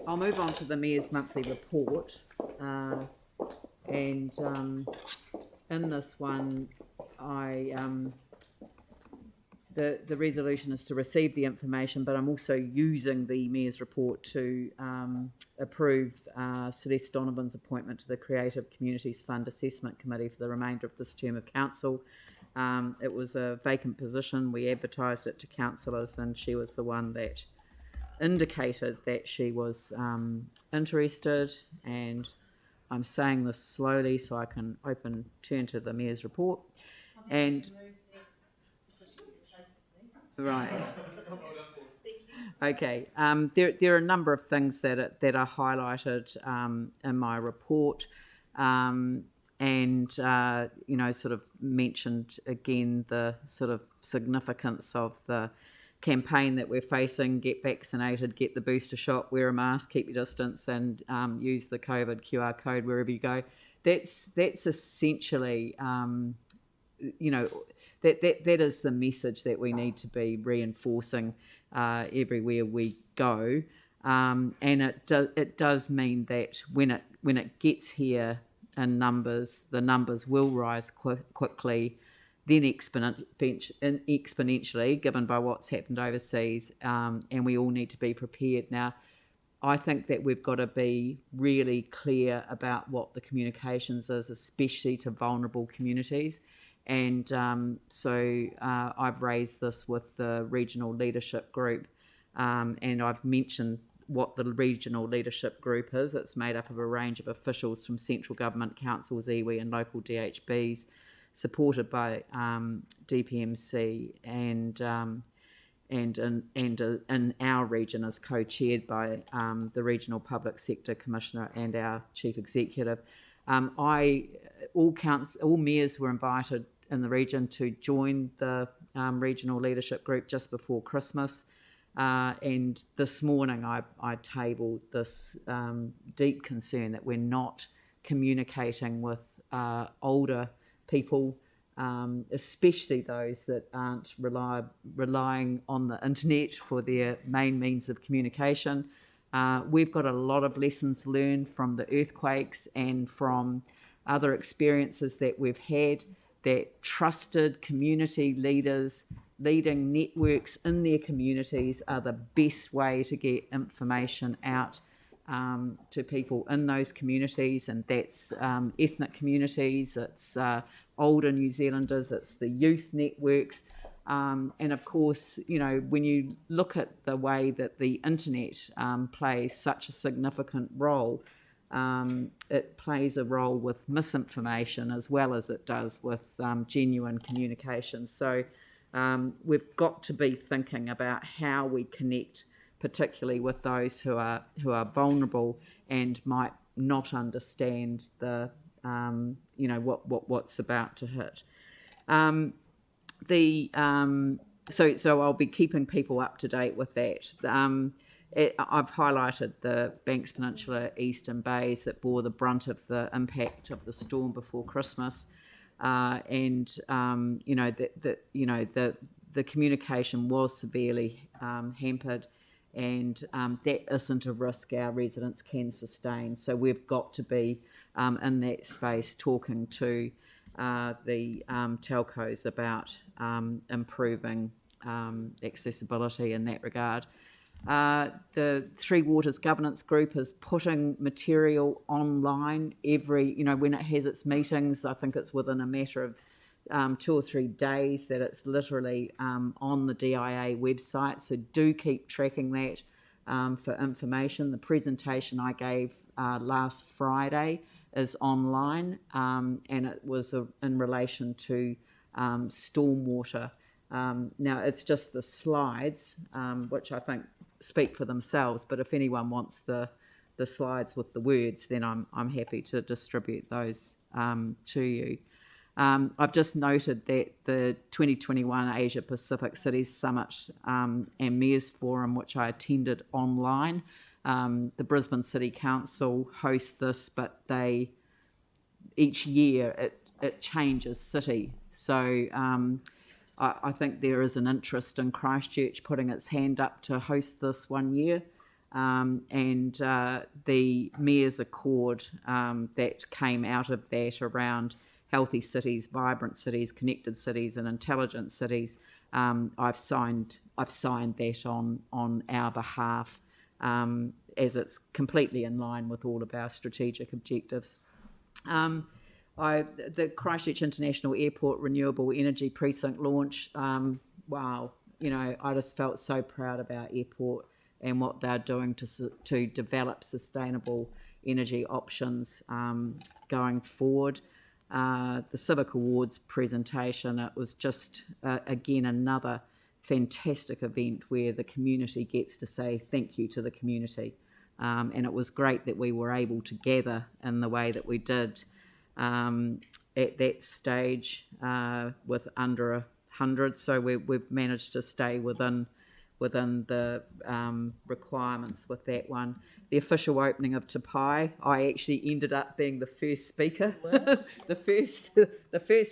I'll move on to the Mayor's monthly report, and in this one, the resolution is to receive the information, but I'm also using the Mayor's report to approve Celeste Donovan's appointment to the Creative Communities Fund Assessment Committee for the remainder of this term of council. It was a vacant position. We advertised it to councillors, and she was the one that indicated that she was interested. And I'm saying this slowly so I can turn to the Mayor's report. And right. Okay. There are a number of things that are highlighted in my report, and sort of mentioned again the sort of significance of the campaign that we're facing: get vaccinated, get the booster shot, wear a mask, keep your distance, and use the COVID QR code wherever you go. That's essentially, that is the message that we need to be reinforcing everywhere we go, and it does mean that when it gets here in numbers, the numbers will rise quickly, then exponentially, given by what's happened overseas, and we all need to be prepared. Now, I think that we've got to be really clear about what the communications is, especially to vulnerable communities. And so I've raised this with the regional leadership group, and I've mentioned what the regional leadership group is. It's made up of a range of officials from central government, councils, iwi and local DHBs, supported by DPMC, and in our region is co-chaired by the Regional Public Sector Commissioner and our Chief Executive. All mayors were invited in the region to join the regional leadership group just before Christmas, and this morning I tabled this deep concern that we're not communicating with older people, especially those that aren't relying on the internet for their main means of communication. We've got a lot of lessons learned from the earthquakes and from other experiences that we've had, that trusted community leaders leading networks in their communities are the best way to get information out to people in those communities, and that's ethnic communities, it's older New Zealanders, it's the youth networks, and of course, when you look at the way that the internet plays such a significant role, it plays a role with misinformation as well as it does with genuine communication. So we've got to be thinking about how we connect, particularly with those who are vulnerable and might not understand the what's about to hit. So I'll be keeping people up to date with that. I've highlighted the Banks Peninsula, Eastern Bays that bore the brunt of the impact of the storm before Christmas, and the communication was severely hampered, and that isn't a risk our residents can sustain. So we've got to be in that space talking to the telcos about improving accessibility in that regard. The Three Waters Governance Group is putting material online when it has its meetings. I think it's within a matter of 2 or 3 days that it's literally on the DIA website. So do keep tracking that for information. The presentation I gave last Friday is online, and it was in relation to stormwater. Now it's just the slides, which I think speak for themselves, but if anyone wants the slides with the words, then I'm happy to distribute those to you. I've just noted that the 2021 Asia Pacific Cities Summit and Mayors Forum, which I attended online, the Brisbane City Council hosts this, but each year it changes city. So I think there is an interest in Christchurch putting its hand up to host this one year. and the Mayor's Accord that came out of that around healthy cities, vibrant cities, connected cities, and intelligent cities. I've signed that on our behalf, as it's completely in line with all of our strategic objectives. The Christchurch International Airport Renewable Energy Precinct launch, wow, I just felt so proud of our airport and what they're doing to develop sustainable energy options going forward. The Civic Awards presentation, it was just, again, another fantastic event where the community gets to say thank you to the community. And it was great that we were able to gather in the way that we did at that stage with under 100. So we've managed to stay within the requirements with that one. The official opening of Te Pai, I actually ended up being the first speaker. the first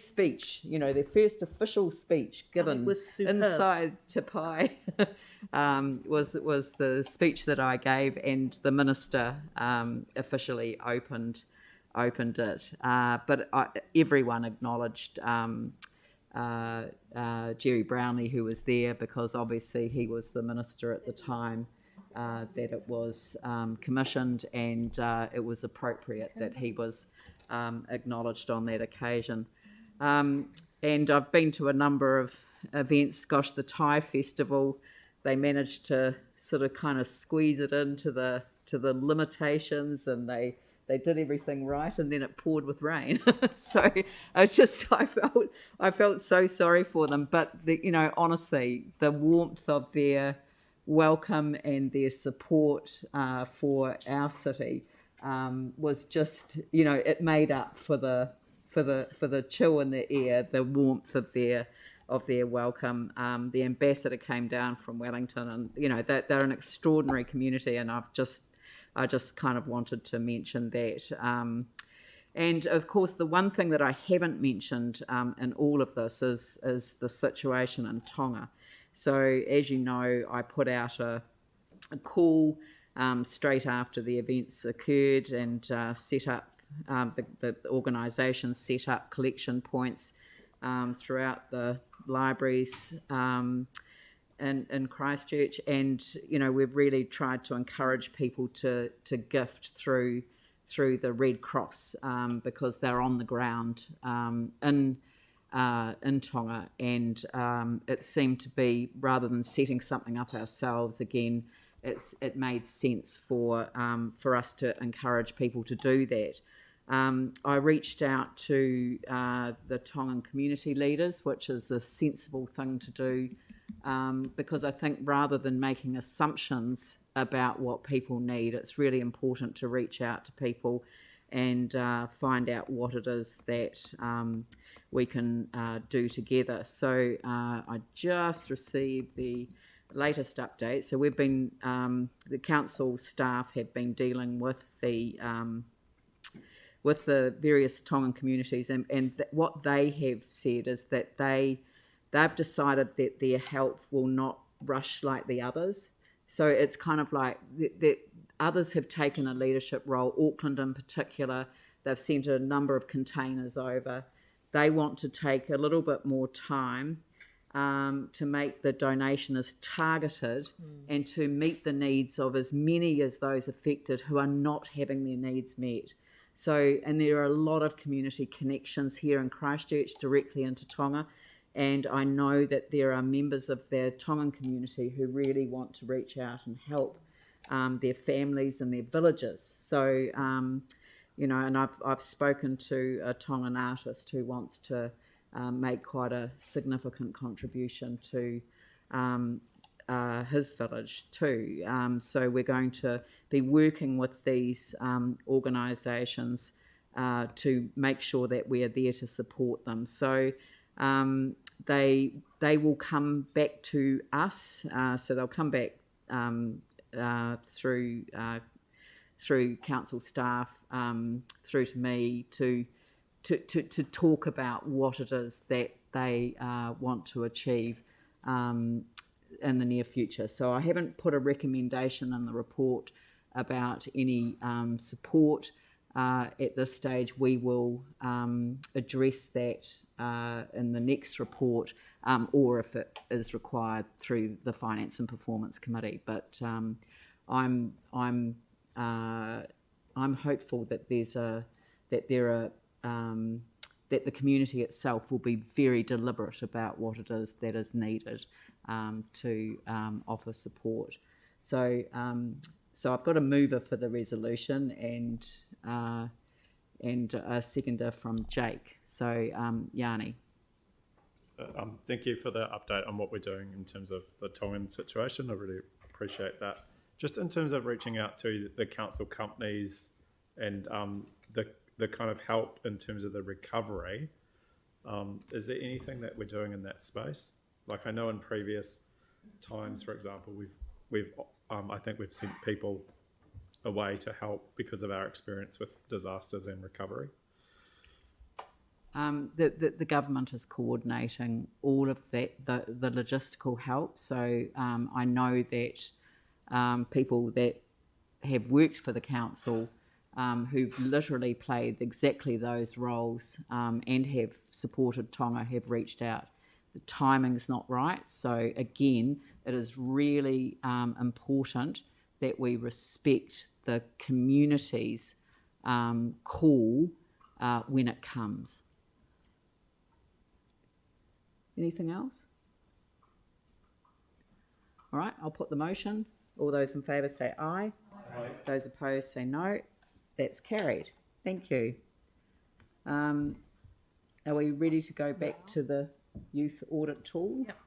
speech, the first official speech given inside Te Pai was the speech that I gave, and the minister officially opened it. But everyone acknowledged Jerry Brownlee, who was there, because obviously he was the minister at the time that it was commissioned, and it was appropriate that he was acknowledged on that occasion. And I've been to a number of events. Gosh, the Thai Festival, they managed to sort of kind of squeeze it into the limitations, and they did everything right, and then it poured with rain. So I felt so sorry for them. But honestly, the warmth of their welcome and their support for our city was just, it made up for the chill in the air, the warmth of their welcome. The ambassador came down from Wellington, and they're an extraordinary community, and I just kind of wanted to mention that. And of course, the one thing that I haven't mentioned in all of this is the situation in Tonga. So as you know, I put out a call straight after the events occurred, and set up, the organisation set up collection points throughout the libraries in Christchurch, and we've really tried to encourage people to gift through the Red Cross, because they're on the ground in Tonga, and it seemed to be, rather than setting something up ourselves again, it made sense for us to encourage people to do that. I reached out to the Tongan community leaders, which is a sensible thing to do, because I think rather than making assumptions about what people need, it's really important to reach out to people and find out what it is that we can do together. So I just received the latest update. So we've been, the council staff have been dealing with the various Tongan communities, and what they have said is that they've decided that their help will not rush like the others. So it's kind of like the others have taken a leadership role. Auckland in particular, they've sent a number of containers over. They want to take a little bit more time to make the donation as targeted and to meet the needs of as many as those affected who are not having their needs met. So, and there are a lot of community connections here in Christchurch directly into Tonga, and I know that there are members of the Tongan community who really want to reach out and help their families and their villages. So, and I've spoken to a Tongan artist who wants to make quite a significant contribution to his village too. So we're going to be working with these organisations to make sure that we are there to support them. So they will come back to us. So they'll come back through council staff through to me to talk about what it is that they want to achieve. in the near future. So I haven't put a recommendation in the report about any support. At this stage, we will address that in the next report, or if it is required through the Finance and Performance Committee. But I'm hopeful that that the community itself will be very deliberate about what it is that is needed to offer support. So I've got a mover for the resolution and a seconder from Jake. So Yanni. Thank you for the update on what we're doing in terms of the Tongan situation. I really appreciate that. Just in terms of reaching out to the council companies and the kind of help in terms of the recovery, is there anything that we're doing in that space? Like I know in previous times, for example, I think we've sent people away to help because of our experience with disasters and recovery. The government is coordinating all of that, the logistical help. So I know that people that have worked for the council who've literally played exactly those roles and have supported Tonga have reached out. The timing's not right. So again, it is really important that we respect the community's call when it comes. Anything else? All right, I'll put the motion. All those in favour say aye. Aye. Those opposed say no. That's carried. Thank you. Are we ready to go back to the youth audit tool? Yep.